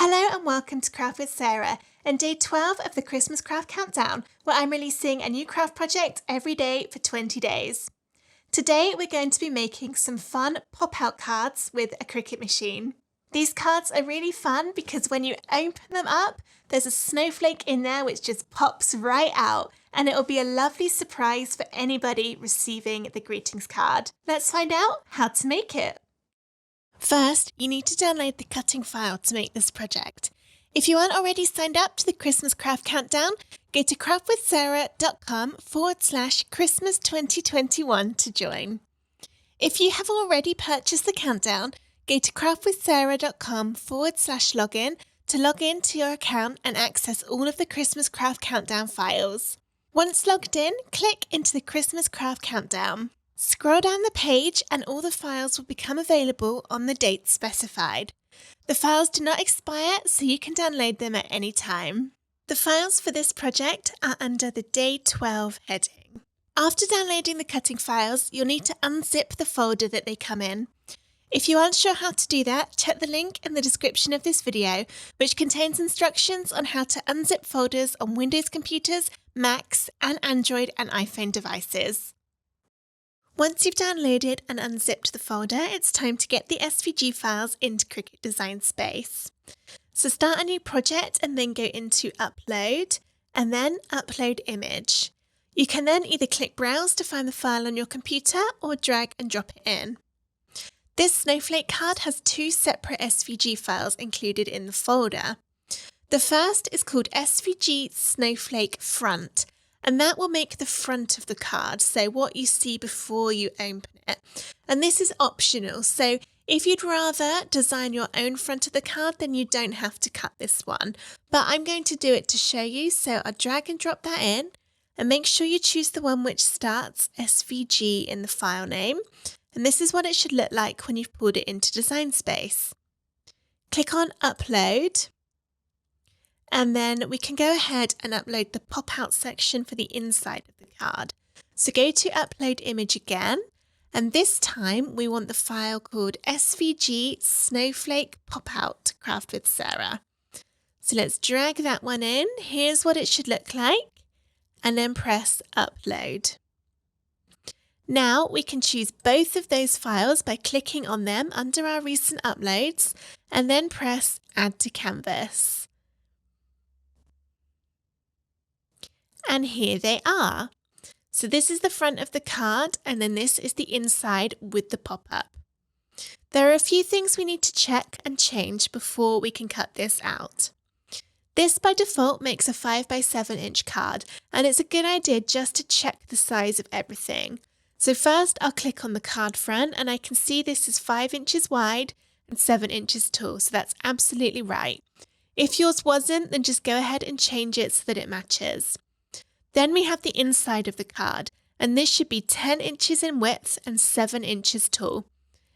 Hello and welcome to Craft with Sarah and day 12 of the Christmas Craft Countdown, where I'm releasing a new craft project every day for 20 days. Today we're going to be making some fun pop-out cards with a Cricut machine. These cards are really fun because when you open them up, there's a snowflake in there which just pops right out, and it'll be a lovely surprise for anybody receiving the greetings card. Let's find out how to make it. First, you need to download the cutting file to make this project. If you aren't already signed up to the Christmas Craft Countdown, go to craftwithsarah.com/Christmas 2021 to join. If you have already purchased the countdown, go to craftwithsarah.com/login to log in to your account and access all of the Christmas Craft Countdown files. Once logged in, click into the Christmas Craft Countdown. Scroll down the page and all the files will become available on the date specified. The files do not expire, so you can download them at any time. The files for this project are under the Day 12 heading. After downloading the cutting files, you'll need to unzip the folder that they come in. If you aren't sure how to do that, check the link in the description of this video, which contains instructions on how to unzip folders on Windows computers, Macs, and Android and iPhone devices. Once you've downloaded and unzipped the folder, it's time to get the SVG files into Cricut Design Space. So start a new project and then go into Upload and then Upload Image. You can then either click Browse to find the file on your computer or drag and drop it in. This snowflake card has two separate SVG files included in the folder. The first is called SVG Snowflake Front, and that will make the front of the card, so what you see before you open it. And this is optional, so if you'd rather design your own front of the card, then you don't have to cut this one. But I'm going to do it to show you, so I'll drag and drop that in, and make sure you choose the one which starts SVG in the file name. And this is what it should look like when you've pulled it into Design Space. Click on Upload. And then we can go ahead and upload the pop-out section for the inside of the card. So go to Upload Image again, and this time we want the file called SVG Snowflake Pop-Out Craft with Sarah. So let's drag that one in. Here's what it should look like, and then press Upload. Now we can choose both of those files by clicking on them under our recent uploads, and then press Add to Canvas. And here they are. So this is the front of the card, and then this is the inside with the pop-up. There are a few things we need to check and change before we can cut this out. This by default makes a 5x7 inch card, and it's a good idea just to check the size of everything. So first I'll click on the card front, and I can see this is 5 inches wide and 7 inches tall, so that's absolutely right. If yours wasn't, then just go ahead and change it so that it matches. Then we have the inside of the card, and this should be 10 inches in width and 7 inches tall.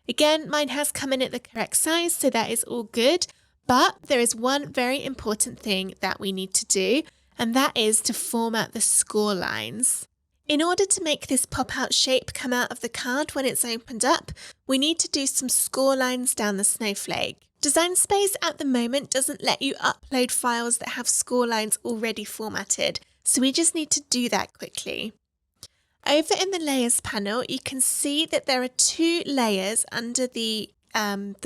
Again, mine has come in at the correct size, so that is all good, but there is one very important thing that we need to do, and that is to format the score lines. In order to make this pop-out shape come out of the card when it's opened up, we need to do some score lines down the snowflake. Design Space at the moment doesn't let you upload files that have score lines already formatted, so we just need to do that quickly. Over in the Layers panel, you can see that there are two layers under the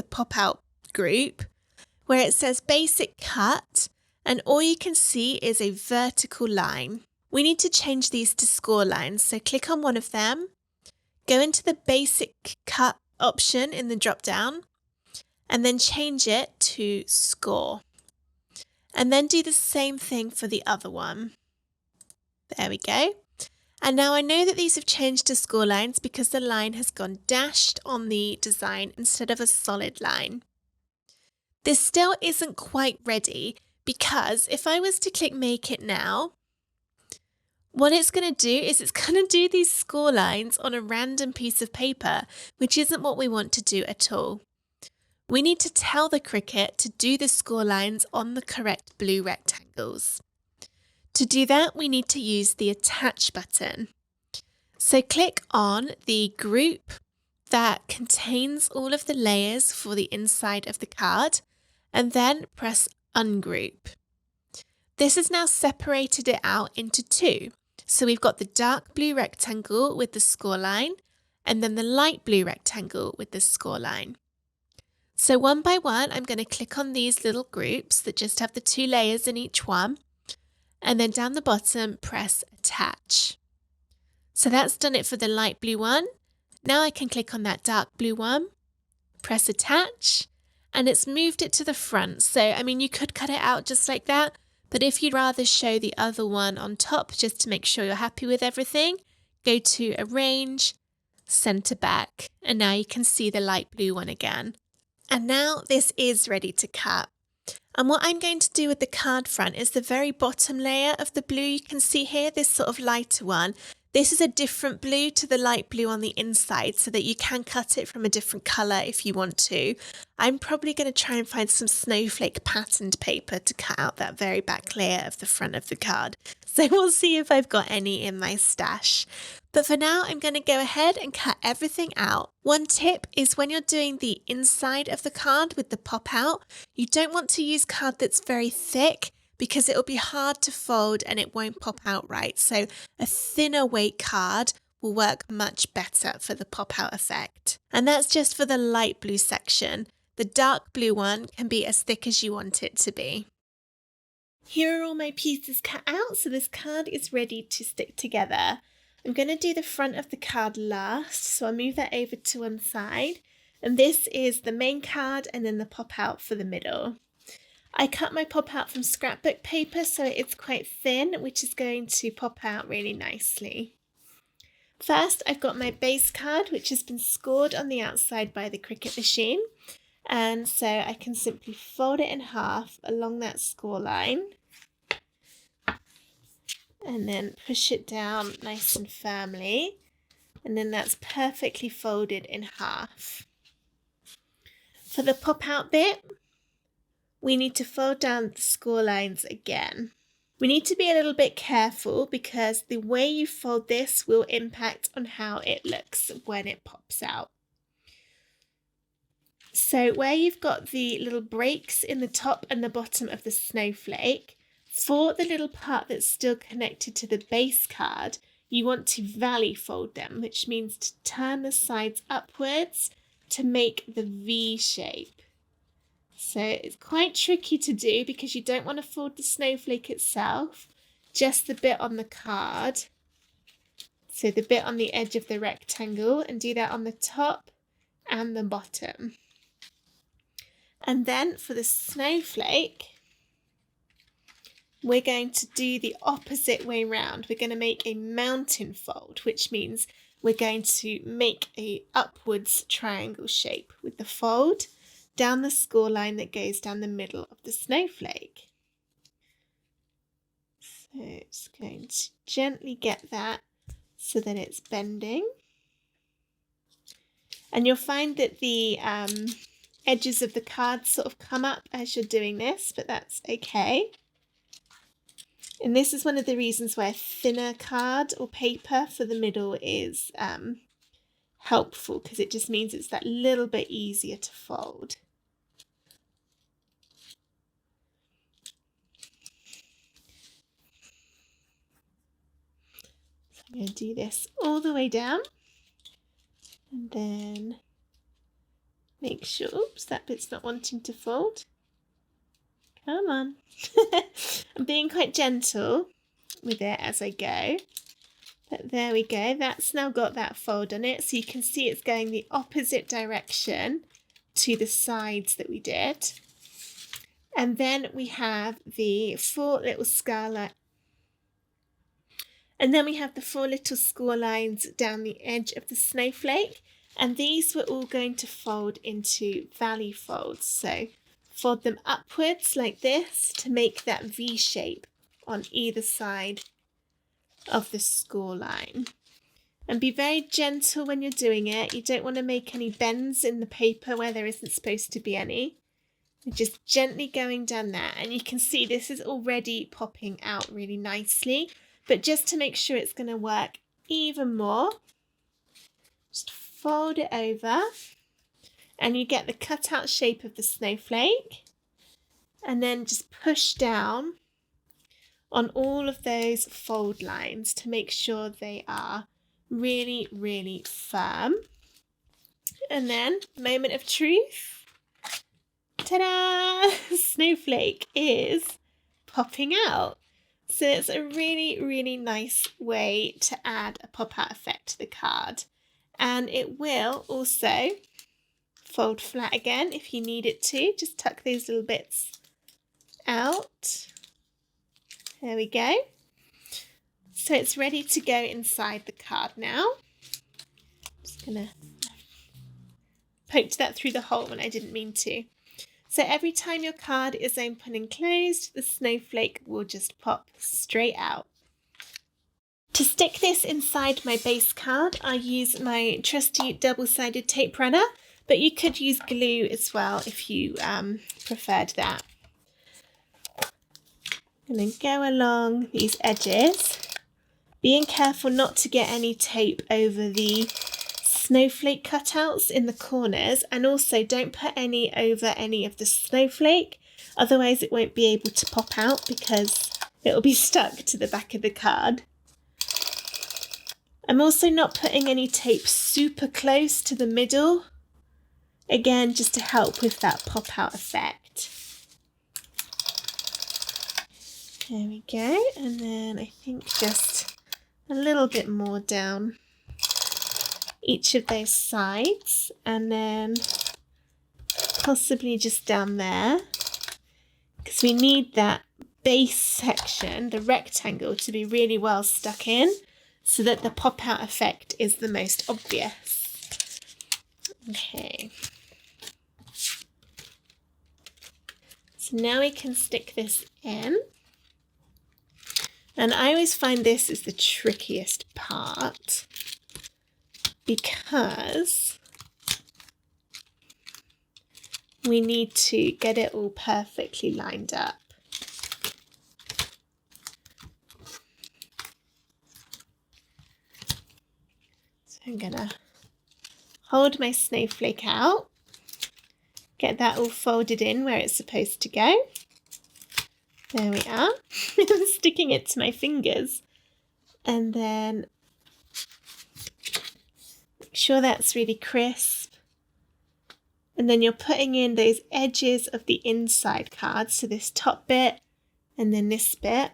pop-out group where it says Basic Cut, and all you can see is a vertical line. We need to change these to score lines, so click on one of them, go into the Basic Cut option in the drop-down, and then change it to Score. And then do the same thing for the other one. There we go. And now I know that these have changed to score lines because the line has gone dashed on the design instead of a solid line. This still isn't quite ready because if I was to click Make It Now, what it's going to do is it's going to do these score lines on a random piece of paper, which isn't what we want to do at all. We need to tell the Cricut to do the score lines on the correct blue rectangles. To do that, we need to use the Attach button. So click on the group that contains all of the layers for the inside of the card, and then press ungroup. This has now separated it out into two. So we've got the dark blue rectangle with the score line, and then the light blue rectangle with the score line. So one by one, I'm going to click on these little groups that just have the two layers in each one, and then down the bottom, press attach. So that's done it for the light blue one. Now I can click on that dark blue one, press attach, and it's moved it to the front. So, I mean, you could cut it out just like that, but if you'd rather show the other one on top just to make sure you're happy with everything, go to Arrange, Center Back, and now you can see the light blue one again. And now this is ready to cut. And what I'm going to do with the card front is the very bottom layer of the blue you can see here, this sort of lighter one. This is a different blue to the light blue on the inside so that you can cut it from a different colour if you want to. I'm probably going to try and find some snowflake patterned paper to cut out that very back layer of the front of the card. So we'll see if I've got any in my stash. But for now, I'm going to go ahead and cut everything out. One tip is when you're doing the inside of the card with the pop out, you don't want to use card that's very thick because it'll be hard to fold and it won't pop out right. So a thinner weight card will work much better for the pop out effect. And that's just for the light blue section. The dark blue one can be as thick as you want it to be. Here are all my pieces cut out, so this card is ready to stick together. I'm going to do the front of the card last, so I'll move that over to one side. And this is the main card and then the pop out for the middle. I cut my pop out from scrapbook paper, so it's quite thin, which is going to pop out really nicely. First, I've got my base card, which has been scored on the outside by the Cricut machine. And so I can simply fold it in half along that score line. And then push it down nice and firmly. And then that's perfectly folded in half. For the pop out bit, we need to fold down the score lines again. We need to be a little bit careful because the way you fold this will impact on how it looks when it pops out. So where you've got the little breaks in the top and the bottom of the snowflake, for the little part that's still connected to the base card, you want to valley fold them, which means to turn the sides upwards to make the V shape. So it's quite tricky to do because you don't want to fold the snowflake itself, just the bit on the card. So the bit on the edge of the rectangle, and do that on the top and the bottom. And then for the snowflake, we're going to do the opposite way round. We're going to make a mountain fold, which means we're going to make a upwards triangle shape with the fold down the score line that goes down the middle of the snowflake. So it's going to gently get that so that it's bending. And you'll find that the edges of the card sort of come up as you're doing this, but that's okay. And this is one of the reasons why a thinner card or paper for the middle is helpful, because it just means it's that little bit easier to fold. So I'm going to do this all the way down and then make sure, oops, that bit's not wanting to fold. Come on. I'm being quite gentle with it as I go. But there we go. That's now got that fold on it. So you can see it's going the opposite direction to the sides that we did. And then we have the four little score lines. And then we have the four little score lines down the edge of the snowflake. And these were all going to fold into valley folds. So fold them upwards like this to make that V shape on either side of the score line. And be very gentle when you're doing it. You don't want to make any bends in the paper where there isn't supposed to be any. You're just gently going down that, and you can see this is already popping out really nicely. But just to make sure it's going to work even more, just fold it over and you get the cutout shape of the snowflake. and then just push down on all of those fold lines to make sure they are really, really firm. And then, moment of truth. Ta-da! Snowflake is popping out. So it's a really, really nice way to add a pop-out effect to the card. And it will also fold flat again if you need it to. Just tuck those little bits out. There we go. So it's ready to go inside the card now. Just gonna poke that through the hole when I didn't mean to. So every time your card is open and closed, the snowflake will just pop straight out. To stick this inside my base card, I use my trusty double-sided tape runner, but you could use glue as well if you preferred that. And then go along these edges, being careful not to get any tape over the snowflake cutouts in the corners, and also don't put any over any of the snowflake, otherwise it won't be able to pop out because it will be stuck to the back of the card. I'm also not putting any tape super close to the middle, again just to help with that pop out effect. There we go, and then I think just a little bit more down each of those sides, and then possibly just down there, because we need that base section, the rectangle, to be really well stuck in so that the pop out effect is the most obvious. Okay. So now we can stick this in. And I always find this is the trickiest part because we need to get it all perfectly lined up. So I'm gonna hold my snowflake out, get that all folded in where it's supposed to go. There we are. I'm sticking it to my fingers. And then make sure that's really crisp. And then you're putting in those edges of the inside card, so this top bit and then this bit,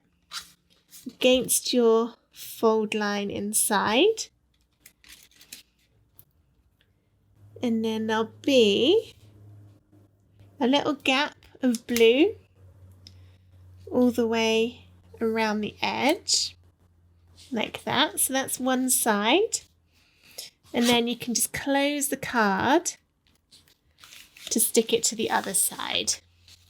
against your fold line inside. And then there'll be a little gap of blue all the way around the edge, like that. So that's one side. And then you can just close the card to stick it to the other side.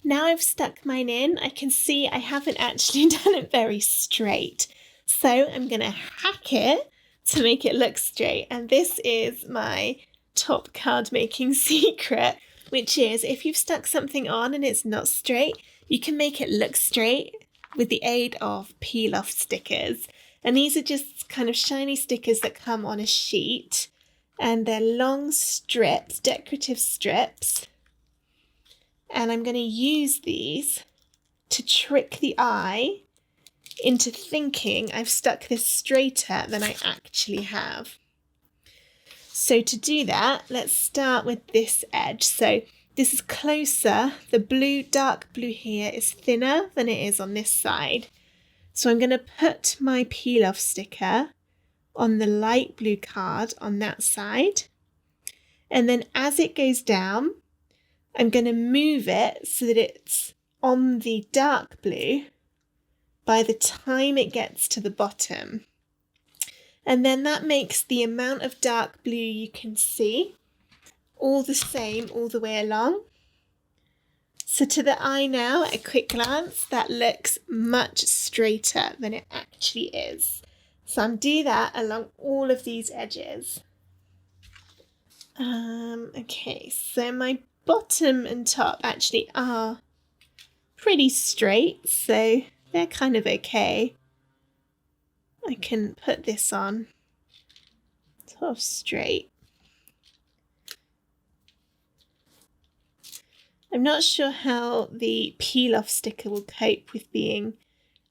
Now I've stuck mine in, I can see I haven't actually done it very straight. So I'm going to hack it to make it look straight. And this is my top card making secret, which is if you've stuck something on and it's not straight, you can make it look straight with the aid of peel-off stickers. And these are just kind of shiny stickers that come on a sheet, and they're long strips, decorative strips. And I'm going to use these to trick the eye into thinking I've stuck this straighter than I actually have. So to do that, let's start with this edge. So this is closer. The blue, dark blue here is thinner than it is on this side. So I'm going to put my peel-off sticker on the light blue card on that side. And then as it goes down, I'm going to move it so that it's on the dark blue by the time it gets to the bottom. And then that makes the amount of dark blue you can see all the same all the way along. So to the eye now, at a quick glance, that looks much straighter than it actually is. So I'm do that along all of these edges. Okay, so my bottom and top actually are pretty straight, so they're kind of okay. I can put this on sort of straight. I'm not sure how the peel-off sticker will cope with being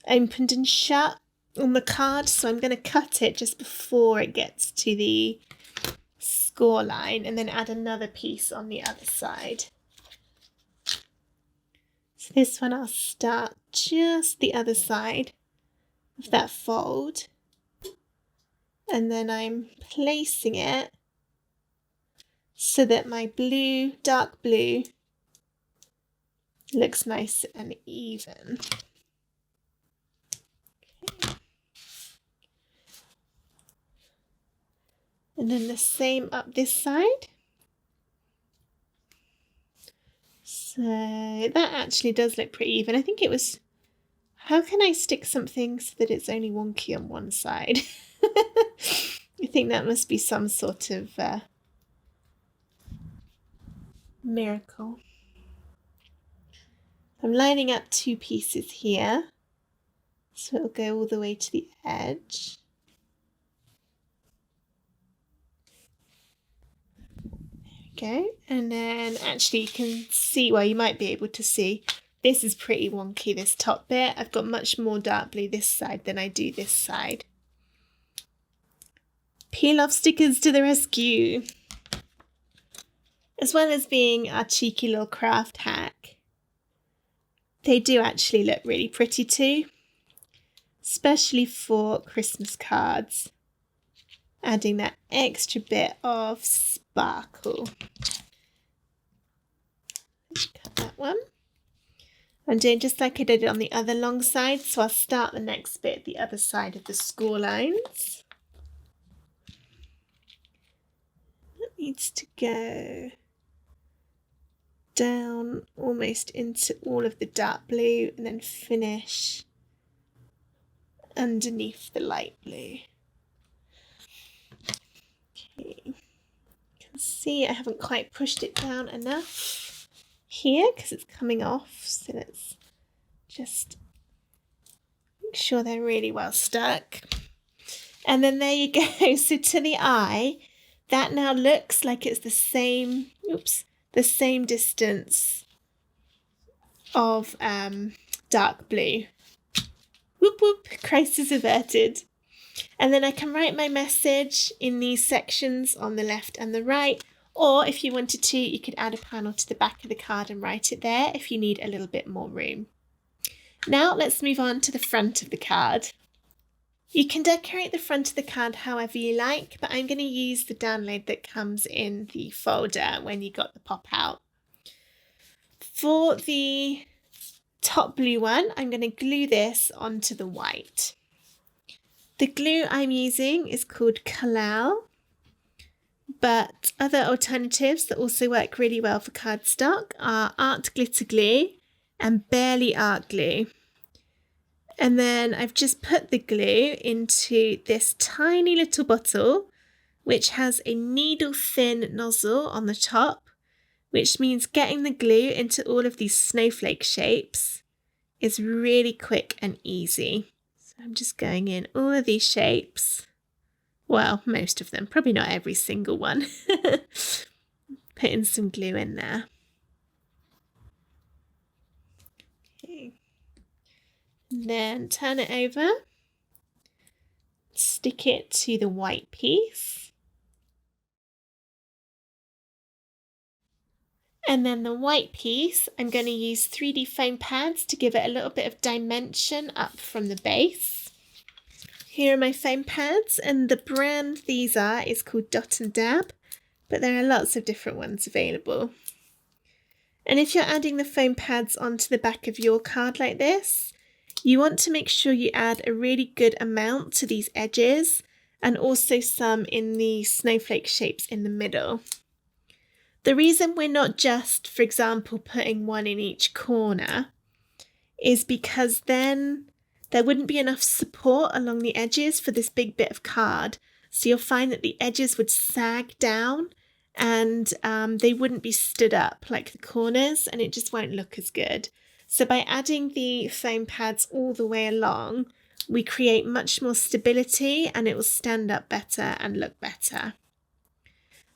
opened and shut on the card, so I'm going to cut it just before it gets to the score line and then add another piece on the other side. So this one I'll start just the other side of that fold, and then I'm placing it so that my blue, dark blue, looks nice and even. Okay. And then the same up this side. So that actually does look pretty even. I think it was, how can I stick something so that it's only wonky on one side? I think that must be some sort of miracle. I'm lining up two pieces here, so it'll go all the way to the edge. There we go, and then actually you can see, well, you might be able to see, this is pretty wonky, this top bit. I've got much more dark blue this side than I do this side. Peel off stickers to the rescue! As well as being our cheeky little craft hack, they do actually look really pretty too, especially for Christmas cards, adding that extra bit of sparkle. Cut that one. I'm doing just like I did on the other long side, so I'll start the next bit at the other side of the score lines. That needs to go down almost into all of the dark blue and then finish underneath the light blue. Okay, you can see I haven't quite pushed it down enough here because it's coming off, so let's just make sure they're really well stuck. And then there you go. So to the eye, that now looks like it's the same, the same distance of dark blue. Whoop whoop, crisis averted. And then I can write my message in these sections on the left and the right, or if you wanted to, you could add a panel to the back of the card and write it there if you need a little bit more room. Now let's move on to the front of the card. You can decorate the front of the card however you like, but I'm going to use the download that comes in the folder when you got the pop out. For the top blue one, I'm going to glue this onto the white. The glue I'm using is called Kalal, but other alternatives that also work really well for cardstock are art glitter glue and barely art glue. And then I've just put the glue into this tiny little bottle, which has a needle thin nozzle on the top, which means getting the glue into all of these snowflake shapes is really quick and easy. So I'm just going in all of these shapes. Well, most of them, probably not every single one. Putting some glue in there. Okay. And then turn it over. Stick it to the white piece. And then the white piece, I'm going to use 3D foam pads to give it a little bit of dimension up from the base. Here are my foam pads, and the brand these are is called Dot and Dab, but there are lots of different ones available. And if you're adding the foam pads onto the back of your card like this, you want to make sure you add a really good amount to these edges and also some in the snowflake shapes in the middle. The reason we're not just, for example, putting one in each corner is because then there wouldn't be enough support along the edges for this big bit of card. So you'll find that the edges would sag down and they wouldn't be stood up like the corners, and it just won't look as good. So by adding the foam pads all the way along, we create much more stability and it will stand up better and look better.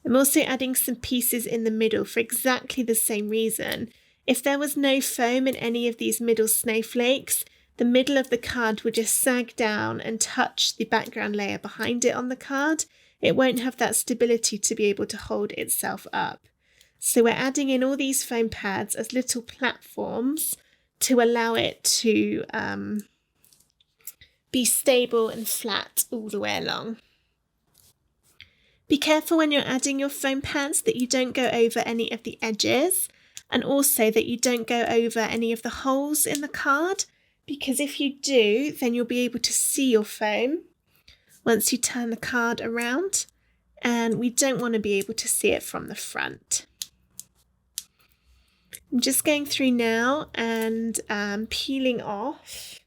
I'm also adding some pieces in the middle for exactly the same reason. If there was no foam in any of these middle snowflakes, the middle of the card would just sag down and touch the background layer behind it on the card. It won't have that stability to be able to hold itself up. So we're adding in all these foam pads as little platforms to allow it to be stable and flat all the way along. Be careful when you're adding your foam pads that you don't go over any of the edges, and also that you don't go over any of the holes in the card, because if you do, then you'll be able to see your foam once you turn the card around, and we don't want to be able to see it from the front. I'm just going through now and peeling off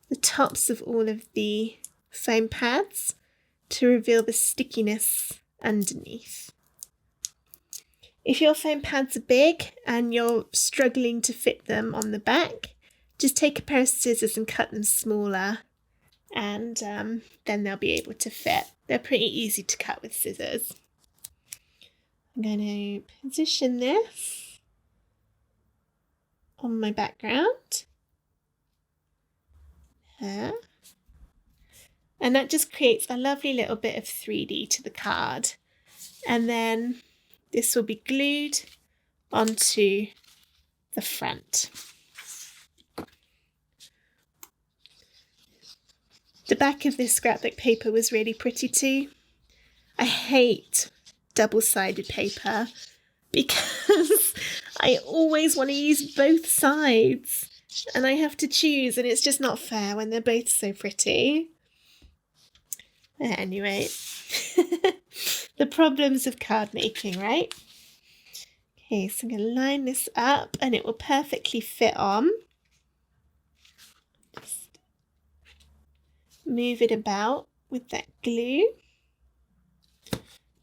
the tops of all of the foam pads to reveal the stickiness underneath. If your foam pads are big and you're struggling to fit them on the back, just take a pair of scissors and cut them smaller, and then they'll be able to fit. They're pretty easy to cut with scissors. I'm going to position this on my background. There. And that just creates a lovely little bit of 3D to the card. And then this will be glued onto the front. The back of this scrapbook paper was really pretty too. I hate double-sided paper because I always want to use both sides and I have to choose, and it's just not fair when they're both so pretty. Anyway, the problems of card making, right? Okay, so I'm going to line this up and it will perfectly fit on. Just move it about with that glue.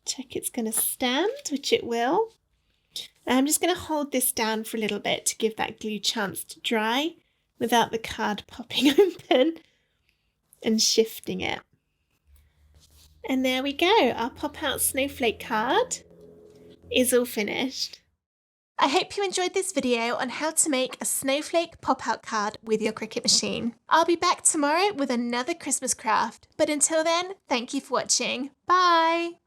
Check it's going to stand, which it will. And I'm just going to hold this down for a little bit to give that glue chance to dry without the card popping open and shifting it. And there we go, our pop-out snowflake card is all finished. I hope you enjoyed this video on how to make a snowflake pop-out card with your Cricut machine. I'll be back tomorrow with another Christmas craft, but until then, thank you for watching. Bye!